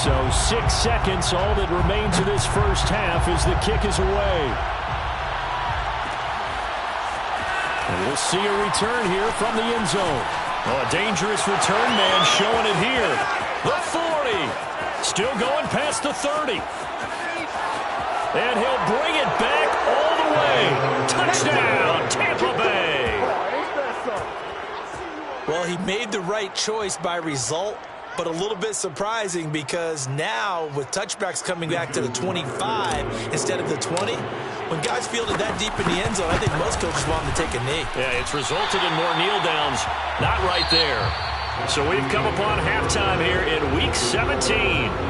So 6 seconds, all that remains of this first half as the kick is away. And we'll see a return here from the end zone. Oh, a dangerous return man showing it here. The 40. Still going past the 30. And he'll bring it back all the way. Touchdown, Tampa Bay. Well, he made the right choice by result, but a little bit surprising because now with touchbacks coming back to the 25 instead of the 20, when guys fielded that deep in the end zone, I think most coaches want them to take a knee. Yeah, it's resulted in more kneel downs. Not right there. So we've come upon halftime here in Week 17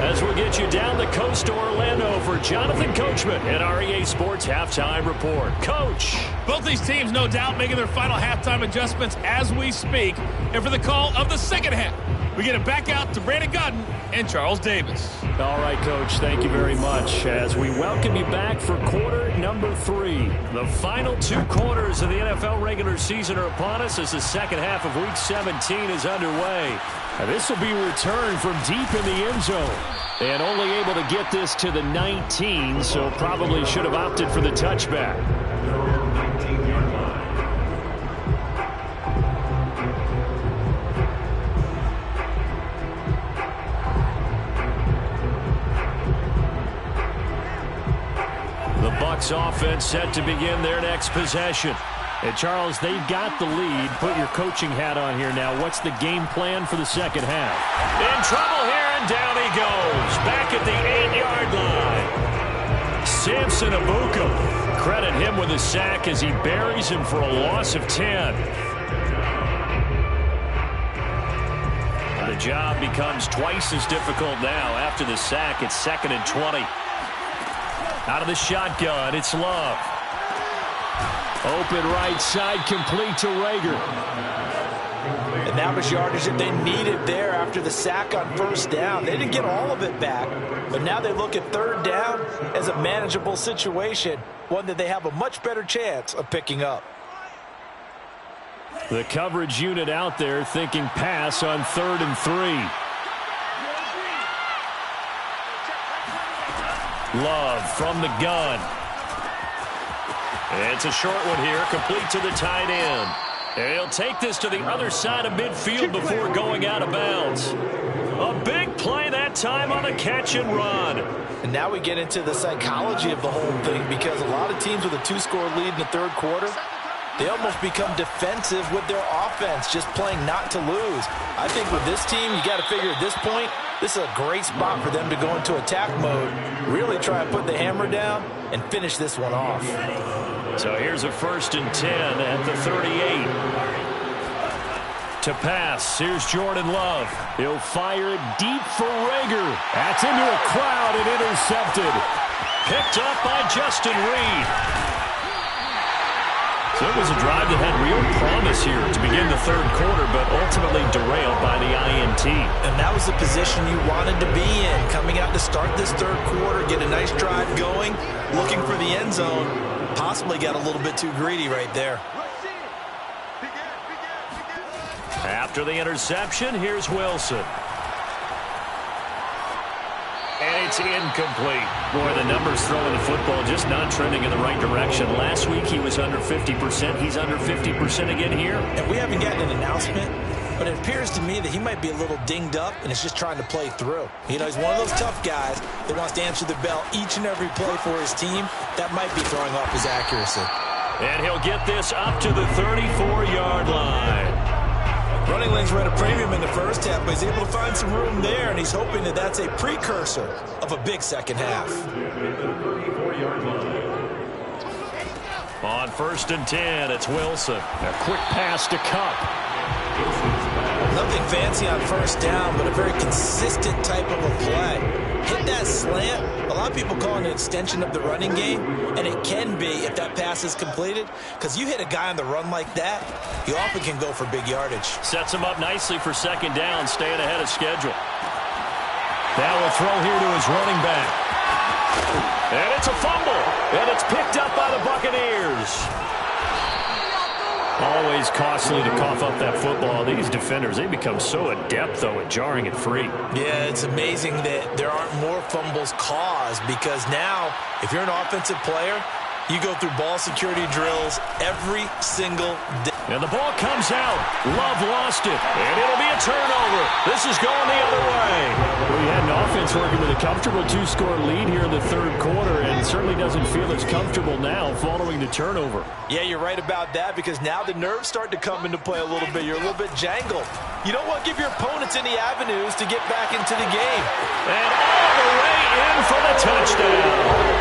as we'll get you down the coast to Orlando for Jonathan Coachman and our EA Sports Halftime Report. Coach. Both these teams, no doubt, making their final halftime adjustments as we speak. And for the call of the second half, we get it back out to Brandon Godden and Charles Davis. All right, Coach, thank you very much as we welcome you back for quarter number 3. The final 2 quarters of the NFL regular season are upon us as the second half of Week 17 is underway. Now, this will be returned from deep in the end zone. And only able to get this to the 19, so probably should have opted for the touchback. Bucs offense set to begin their next possession. And Charles, they've got the lead. Put your coaching hat on here now. What's the game plan for the second half? In trouble here, and down he goes. Back at the 8-yard line. Samson Abuka. Credit him with a sack as he buries him for a loss of 10. The job becomes twice as difficult now. After the sack, it's 2nd and 20. Out of the shotgun, it's Love. Open right side, complete to Rager. And that was yardage that they needed there after the sack on first down. They didn't get all of it back, but now they look at third down as a manageable situation, one that they have a much better chance of picking up. The coverage unit out there thinking pass on 3rd and 3. Love from the gun. It's a short one here, complete to the tight end. And he'll take this to the other side of midfield before going out of bounds. A big play that time on a catch and run. And now we get into the psychology of the whole thing because a lot of teams with a 2-score lead in the third quarter, they almost become defensive with their offense, just playing not to lose. I think with this team, you got to figure at this point, this is a great spot for them to go into attack mode, really try and put the hammer down and finish this one off. So here's a 1st and 10 at the 38. To pass, here's Jordan Love. He'll fire it deep for Rager. That's into a crowd and intercepted. Picked up by Justin Reed. So it was a drive that had real promise here to begin the third quarter, but ultimately derailed by the INT. And that was the position you wanted to be in, coming out to start this third quarter, get a nice drive going, looking for the end zone. Possibly got a little bit too greedy right there. After the interception, here's Wilson. And it's incomplete. Boy, the numbers throwing the football just not trending in the right direction. Last week he was under 50%. He's under 50% again here. And we haven't gotten an announcement, but it appears to me that he might be a little dinged up and is just trying to play through. You know, he's one of those tough guys that wants to answer the bell each and every play for his team. That might be throwing off his accuracy. And he'll get this up to the 34-yard line. Running lanes were at a premium in the first half, but he's able to find some room there, and he's hoping that that's a precursor of a big second half. On 1st and 10, it's Wilson. A quick pass to Cup. Nothing fancy on first down, but a very consistent type of a play. Hit that slant. A lot of people call it an extension of the running game, and it can be if that pass is completed, because you hit a guy on the run like that, you often can go for big yardage. Sets him up nicely for second down, staying ahead of schedule. Now a throw here to his running back. And it's a fumble, and it's picked up by the Buccaneers. Always costly to cough up that football. These defenders, they become so adept, though, at jarring it free. Yeah, it's amazing that there aren't more fumbles caused, because now, if you're an offensive player, you go through ball security drills every single day. And the ball comes out. Love lost it. And it'll be a turnover. This is going the other way. We had an offense working with a comfortable 2-score lead here in the third quarter, and certainly doesn't feel as comfortable now following the turnover. Yeah, you're right about that, because now the nerves start to come into play a little bit. You're a little bit jangled. You don't want to give your opponents any avenues to get back into the game. And all the way in for the touchdown.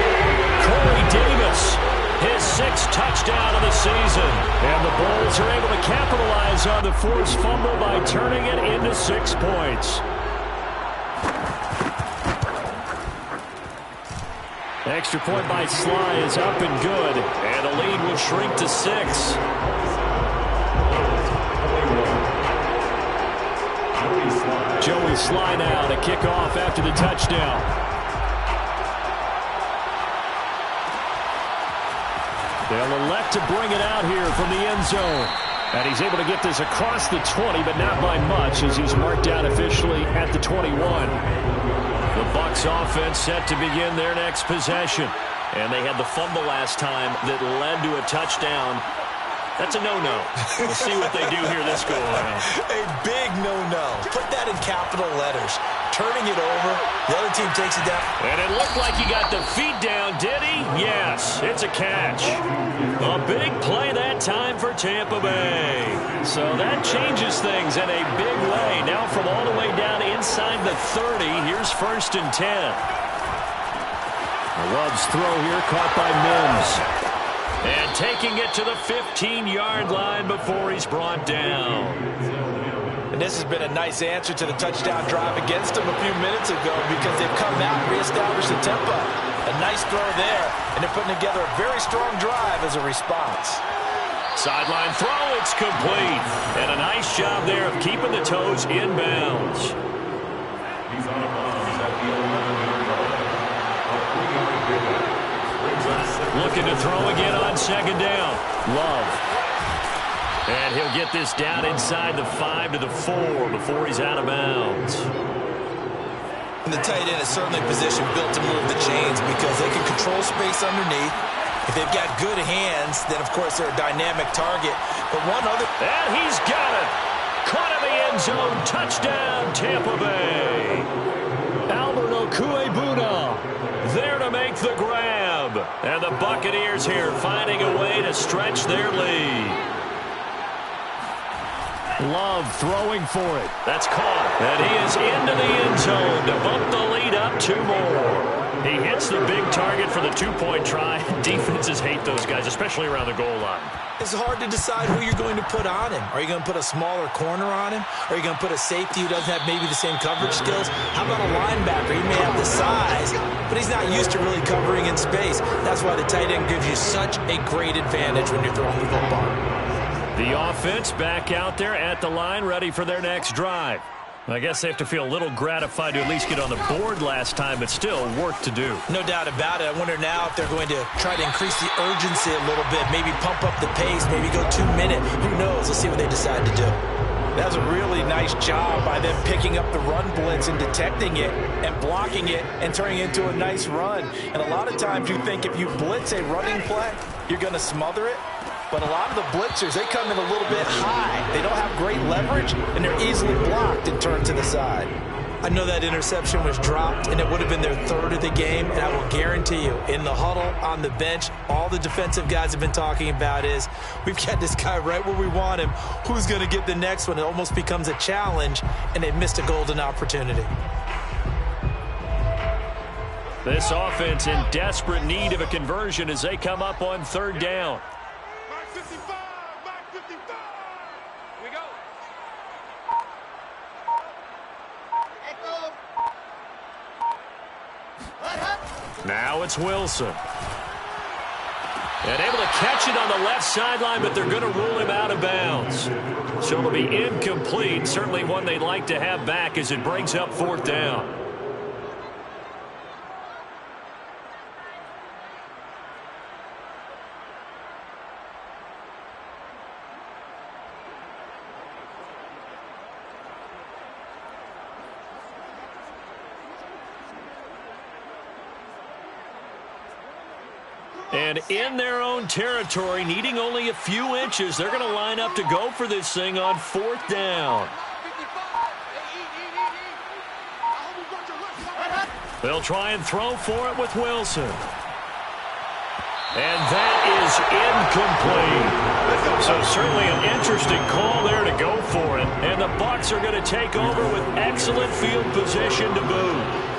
Corey Davis, his 6th touchdown of the season. And the Bulls are able to capitalize on the forced fumble by turning it into 6 points. Extra point by Sly is up and good. And the lead will shrink to 6. Joey Sly now to kick off after the touchdown. They'll elect to bring it out here from the end zone. And he's able to get this across the 20, but not by much, as he's marked down officially at the 21. The Bucs offense set to begin their next possession. And they had the fumble last time that led to a touchdown. That's a no-no. We'll see what they do here this go-around. A big no-no. Put that in capital letters. Turning it over. The other team takes it down. And it looked like he got the feet down, did he? Yes, it's a catch. A big play that time for Tampa Bay. So that changes things in a big way. Now from all the way down inside the 30, here's 1st and 10. Love's throw here caught by Mims. And taking it to the 15-yard line before he's brought down. And this has been a nice answer to the touchdown drive against them a few minutes ago, because they've come out and reestablished the tempo. A nice throw there, and they're putting together a very strong drive as a response. Sideline throw, it's complete. And a nice job there of keeping the toes in bounds. Looking to throw again on 2nd down. Love. And he'll get this down inside the 5 to the 4 before he's out of bounds. And the tight end is certainly a position built to move the chains, because they can control space underneath. If they've got good hands, then, of course, they're a dynamic target. But one other... And he's got it. Caught in the end zone. Touchdown, Tampa Bay. Albert Okuebuna there to make the grab. And the Buccaneers here finding a way to stretch their lead. Love throwing for it. That's caught. And he is into the end zone to bump the lead up 2 more. He hits the big target for the 2-point try. Defenses hate those guys, especially around the goal line. It's hard to decide who you're going to put on him. Are you going to put a smaller corner on him? Are you going to put a safety who doesn't have maybe the same coverage skills? How about a linebacker? He may have the size, but he's not used to really covering in space. That's why the tight end gives you such a great advantage when you're throwing the football. The offense back out there at the line, ready for their next drive. I guess they have to feel a little gratified to at least get on the board last time, but still work to do. No doubt about it. I wonder now if they're going to try to increase the urgency a little bit, maybe pump up the pace, maybe go 2-minute. Who knows? Let's see what they decide to do. That's a really nice job by them picking up the run blitz and detecting it and blocking it and turning it into a nice run. And a lot of times you think if you blitz a running play, you're going to smother it. But a lot of the blitzers, they come in a little bit high. They don't have great leverage, and they're easily blocked and turned to the side. I know that interception was dropped, and it would have been their 3rd of the game, and I will guarantee you, in the huddle, on the bench, all the defensive guys have been talking about is, we've got this guy right where we want him. Who's going to get the next one? It almost becomes a challenge, and they've missed a golden opportunity. This offense in desperate need of a conversion as they come up on 3rd down. Now it's Wilson. And able to catch it on the left sideline, but they're going to rule him out of bounds. So it'll be incomplete. Certainly one they'd like to have back as it brings up 4th down. And in their own territory, needing only a few inches, they're going to line up to go for this thing on 4th down. They'll try and throw for it with Wilson. And that is incomplete. So certainly an interesting call there to go for it. And the Bucs are going to take over with excellent field position to boot.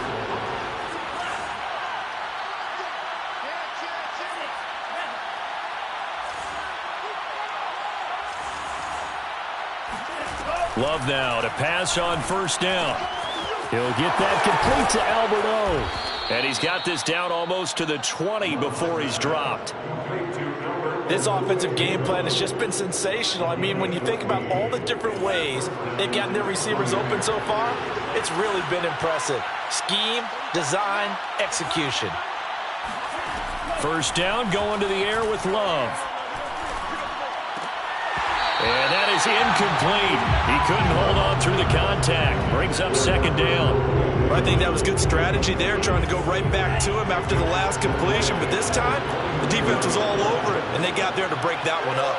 Love now to pass on 1st down. He'll get that complete to Alberto. And he's got this down almost to the 20 before he's dropped. This offensive game plan has just been sensational. I mean, when you think about all the different ways they've gotten their receivers open so far, it's really been impressive. Scheme, design, execution. 1st down, going to the air with Love. And that is incomplete. He couldn't hold on through the contact. Brings up 2nd down. I think that was good strategy there, trying to go right back to him after the last completion. But this time, the defense was all over it, and they got there to break that one up.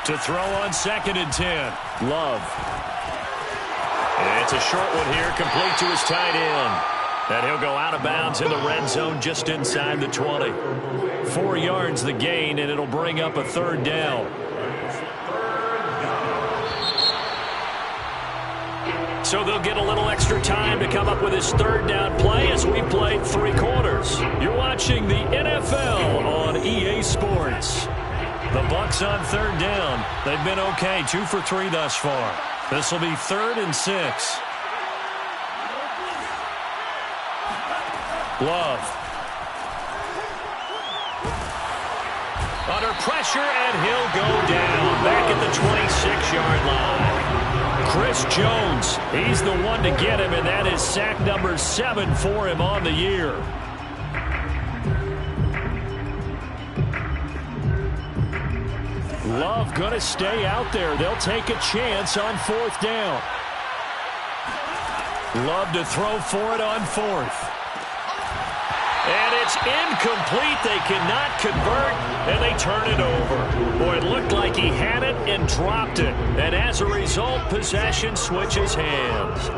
To throw on 2nd and 10. Love. And it's a short one here, complete to his tight end. And he'll go out of bounds in the red zone just inside the 20. 4 yards the gain, and it'll bring up a 3rd down. So they'll get a little extra time to come up with his 3rd down play as we played 3 quarters. You're watching the NFL on EA Sports. The Bucs on 3rd down. They've been okay, 2 for 3 thus far. This will be 3rd and 6. Love. Under pressure, and he'll go down back at the 26-yard line. Chris Jones, he's the one to get him, and that is sack number 7 for him on the year. Love going to stay out there. They'll take a chance on 4th down. Love to throw for it on 4th. And it's incomplete. They cannot convert, and they turn it over. Boy, it looked like he had it and dropped it. And as a result, possession switches hands.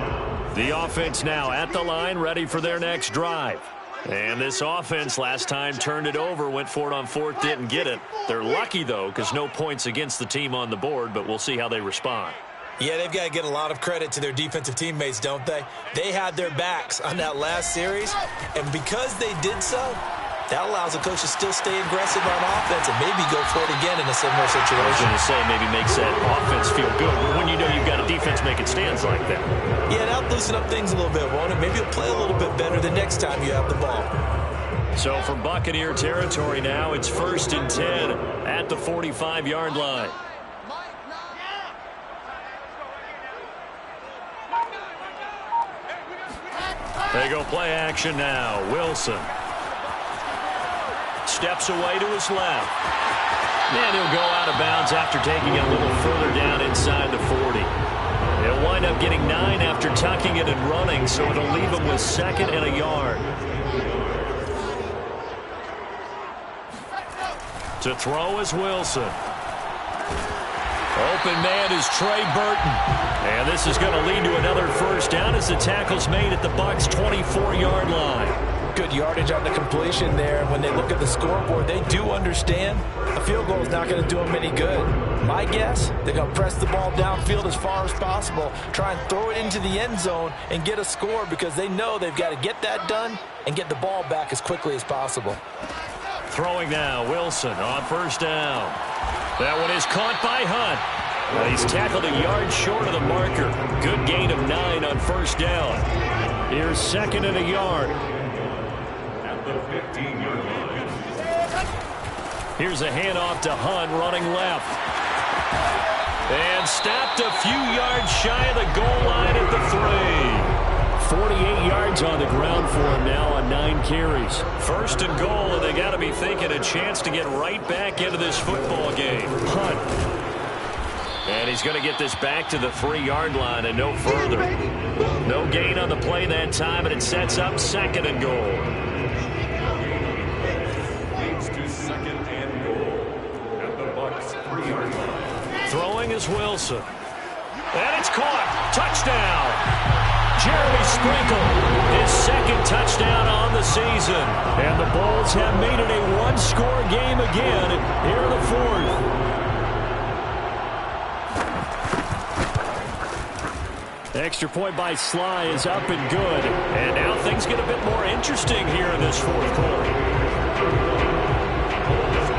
The offense now at the line, ready for their next drive. And this offense last time turned it over, went for it on 4th, didn't get it. They're lucky, though, because no points against the team on the board, but we'll see how they respond. Yeah, they've got to get a lot of credit to their defensive teammates, don't they? They had their backs on that last series, and because they did so, that allows the coach to still stay aggressive on offense and maybe go for it again in a similar situation. I was going to say maybe makes that offense feel good when you know you've got a defense making stands like that. Yeah, that'll loosen up things a little bit, won't it? Maybe you'll play a little bit better the next time you have the ball. So from Buccaneer territory now, it's 1st and 10 at the 45-yard line. They go play action now. Wilson steps away to his left. And he'll go out of bounds after taking it a little further down inside the 40. He'll wind up getting 9 after tucking it and running, so it'll leave him with 2nd and a yard. To throw is Wilson. Open man is Trey Burton. And this is going to lead to another 1st down as the tackle's made at the Bucs' 24-yard line. Good yardage on the completion there. When they look at the scoreboard, they do understand a field goal is not going to do them any good. My guess, they're going to press the ball downfield as far as possible, try and throw it into the end zone and get a score because they know they've got to get that done and get the ball back as quickly as possible. Throwing now, Wilson on 1st down. That one is caught by Hunt. Well, he's tackled a yard short of the marker. Good gain of 9 on 1st down. Here's 2nd and a yard. At the 15-yard line. Here's a handoff to Hunt running left. And stopped a few yards shy of the goal line at the 3. 48 yards on the ground for him now on 9 carries. 1st and goal, and they got to be thinking a chance to get right back into this football game. Hunt. And he's going to get this back to the 3-yard line and no further. No gain on the play that time, and it sets up 2nd and goal. is Wilson. And it's caught. Touchdown. Jeremy Sprinkle, his second touchdown on the season. And the Bulls have made it a one-score game again here in the fourth. Extra point by Sly is up and good. And now things get a bit more interesting here in this fourth quarter.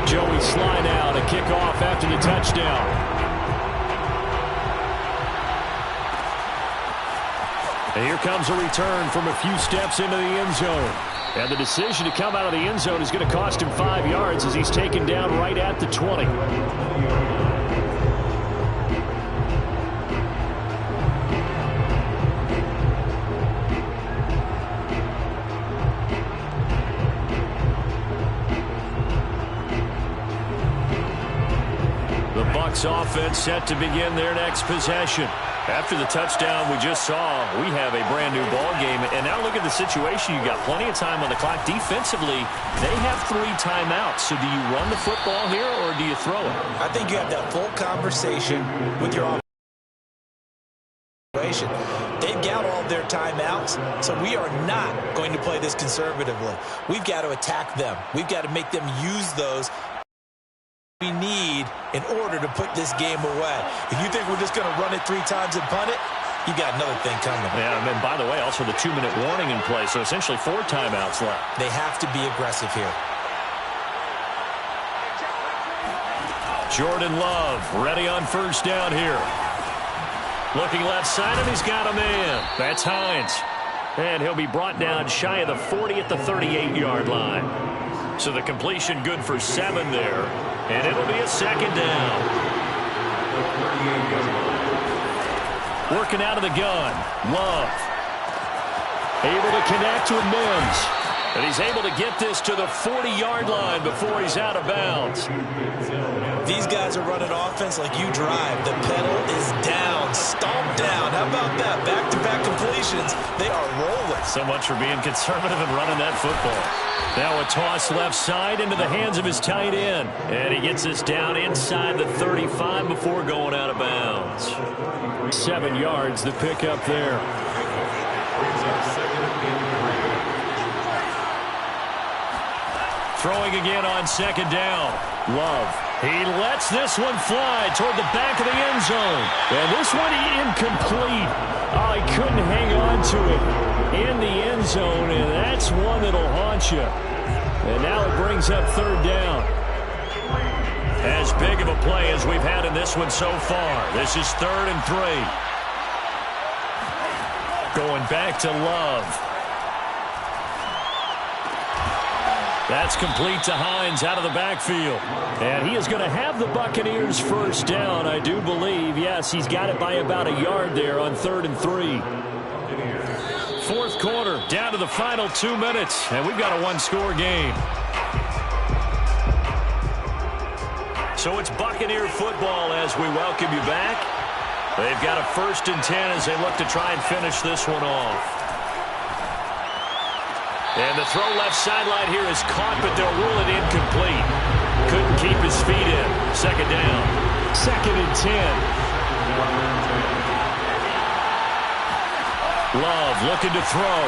Joey Sly now to kick off after the touchdown. And here comes a return from a few steps into the end zone. And the decision to come out of the end zone is going to cost him 5 yards as he's taken down right at the 20. The Bucs offense set to begin their next possession. After the touchdown we just saw, we have a brand new ball game. And now look at the situation. You got plenty of time on the clock. Defensively, they have 3 timeouts. So do you run the football here or do you throw it? I think you have that full conversation with your operation. They've got all their timeouts, so we are not going to play this conservatively. We've got to attack them. We've got to make them use those we need in order to put this game away. If you think we're just going to run it 3 times and punt it, you got another thing coming. Yeah, and by the way, also the 2-minute warning in play, so essentially 4 timeouts left. They have to be aggressive here. Jordan Love ready on first down here. Looking left side, and he's got a man. That's Hines. And he'll be brought down shy of the 40 at the 38-yard line. So the completion good for 7 there. And it'll be a second down. Working out of the gun. Love. Able to connect with Mims. And he's able to get this to the 40-yard line before he's out of bounds. These guys are running offense like you drive. The pedal is down, stomped down. How about that? Back-to-back completions. They are rolling. So much for being conservative and running that football. Now a toss left side into the hands of his tight end. And he gets this down inside the 35 before going out of bounds. 7 yards, the pickup there. Throwing again on second down. Love. He lets this one fly toward the back of the end zone. And this one incomplete. Oh, he couldn't hang on to it in the end zone, and that's one that'll haunt you. And now it brings up third down. As big of a play as we've had in this one so far. This is 3rd and 3. Going back to Love. That's complete to Hines out of the backfield. And he is going to have the Buccaneers first down, I do believe. Yes, he's got it by about a yard there on 3rd and 3. Fourth quarter, down to the final 2 minutes, and we've got a one-score game. So it's Buccaneer football as we welcome you back. They've got a 1st and 10 as they look to try and finish this one off. And the throw left sideline here is caught, but they'll rule it incomplete. Couldn't keep his feet in. Second down. 2nd and 10. Love looking to throw.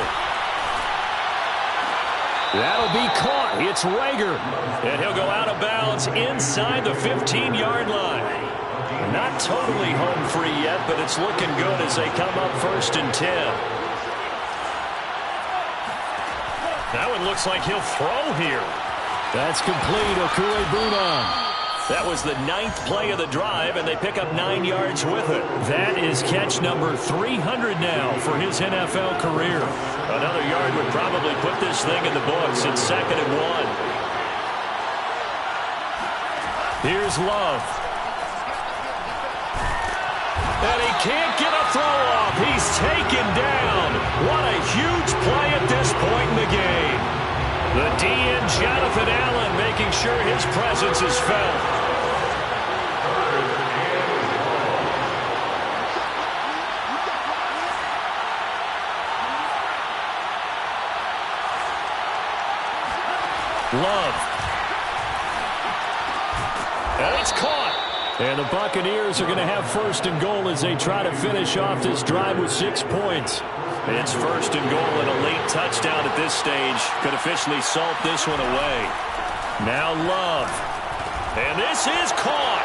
That'll be caught. It's Rager. And he'll go out of bounds inside the 15-yard line. Not totally home free yet, but it's looking good as they come up 1st and 10. That one looks like he'll throw here. That's complete. Okue-Buna. That was the 9th play of the drive, and they pick up 9 yards with it. That is catch number 300 now for his NFL career. Another yard would probably put this thing in the books. It's 2nd and 1. Here's Love. And he can't get a throw off. He's taken down. What a huge play at this point in the game. The DN, Jonathan Allen, making sure his presence is felt. Love. And it's caught. And the Buccaneers are going to have first and goal as they try to finish off this drive with 6 points. It's first and goal, and a late touchdown at this stage could officially salt this one away. Now Love. And this is caught.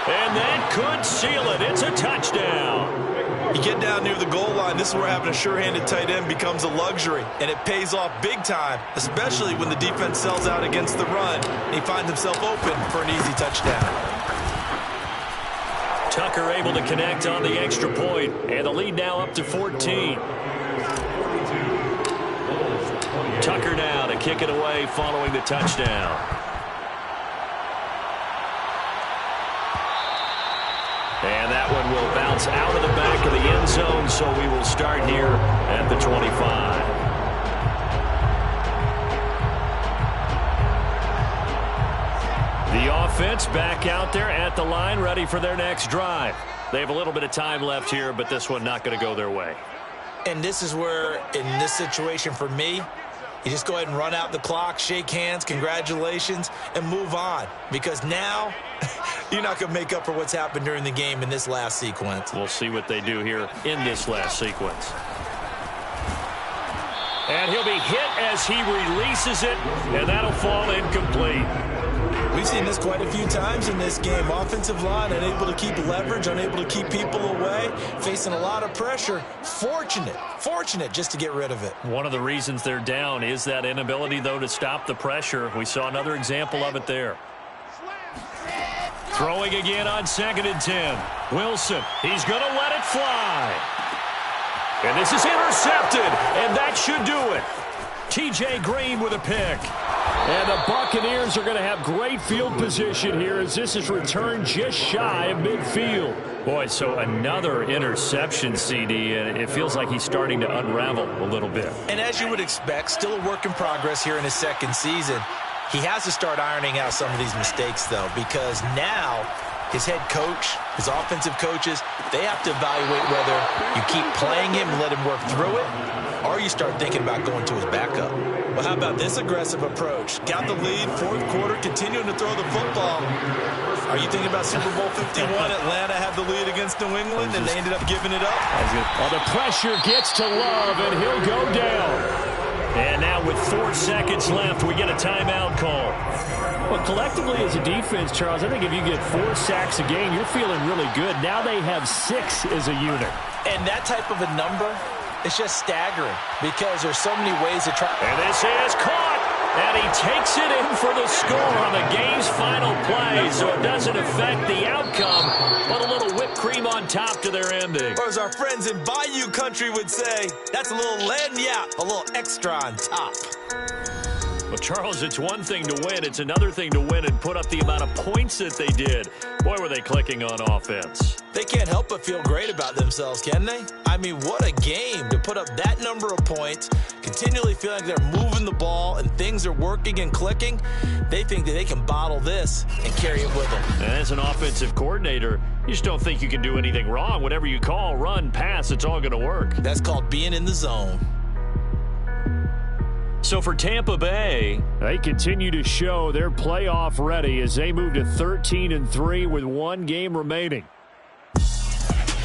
And that could seal it. It's a touchdown. You get down near the goal line, this is where having a sure-handed tight end becomes a luxury, and it pays off big time, especially when the defense sells out against the run. He finds himself open for an easy touchdown. Tucker able to connect on the extra point, and the lead now up to 14. Tucker now to kick it away following the touchdown. And that one will bounce out of the back of the end zone, so we will start here at the 25. The offense back out there at the line, ready for their next drive. They have a little bit of time left here, but this one not going to go their way. And this is where, in this situation for me, you just go ahead and run out the clock, shake hands, congratulations, and move on. Because now, you're not going to make up for what's happened during the game in this last sequence. We'll see what they do here in this last sequence. And he'll be hit as he releases it, and that'll fall incomplete. We've seen this quite a few times in this game. Offensive line unable to keep leverage, unable to keep people away, facing a lot of pressure. Fortunate just to get rid of it. One of the reasons they're down is that inability, though, to stop the pressure. We saw another example of it there. Throwing again on 2nd and 10. Wilson, he's going to let it fly. And this is intercepted, and that should do it. T.J. Green with a pick. And the Buccaneers are going to have great field position here as this is returned just shy of midfield. Boy, so another interception, CD, and it feels like he's starting to unravel a little bit. And as you would expect, still a work in progress here in his second season. He has to start ironing out some of these mistakes, though, because now his head coach, his offensive coaches, they have to evaluate whether you keep playing him and let him work through it, or you start thinking about going to his backup. Well, how about this aggressive approach? Got the lead, fourth quarter, continuing to throw the football. Are you thinking about Super Bowl 51? Atlanta had the lead against New England, and they ended up giving it up. Well, the pressure gets to Love, and he'll go down. And now with 4 seconds left, we get a timeout call. Well, collectively as a defense, Charles, I think if you get 4 sacks a game, you're feeling really good. Now they have 6 as a unit. And that type of a number, it's just staggering because there's so many ways to try. And this is caught. And he takes it in for the score on the game's final play, so it doesn't affect the outcome, but a little whipped cream on top to their ending. Or as our friends in Bayou Country would say, that's a little lagniappe, a little extra on top. Well, Charles, it's one thing to win. It's another thing to win and put up the amount of points that they did. Boy, were they clicking on offense. They can't help but feel great about themselves, can they? I mean, what a game to put up that number of points, continually feeling like they're moving the ball and things are working and clicking. They think that they can bottle this and carry it with them. And as an offensive coordinator, you just don't think you can do anything wrong. Whatever you call, run, pass, it's all going to work. That's called being in the zone. So for Tampa Bay, they continue to show they're playoff ready as they move to 13-3 with 1 game remaining.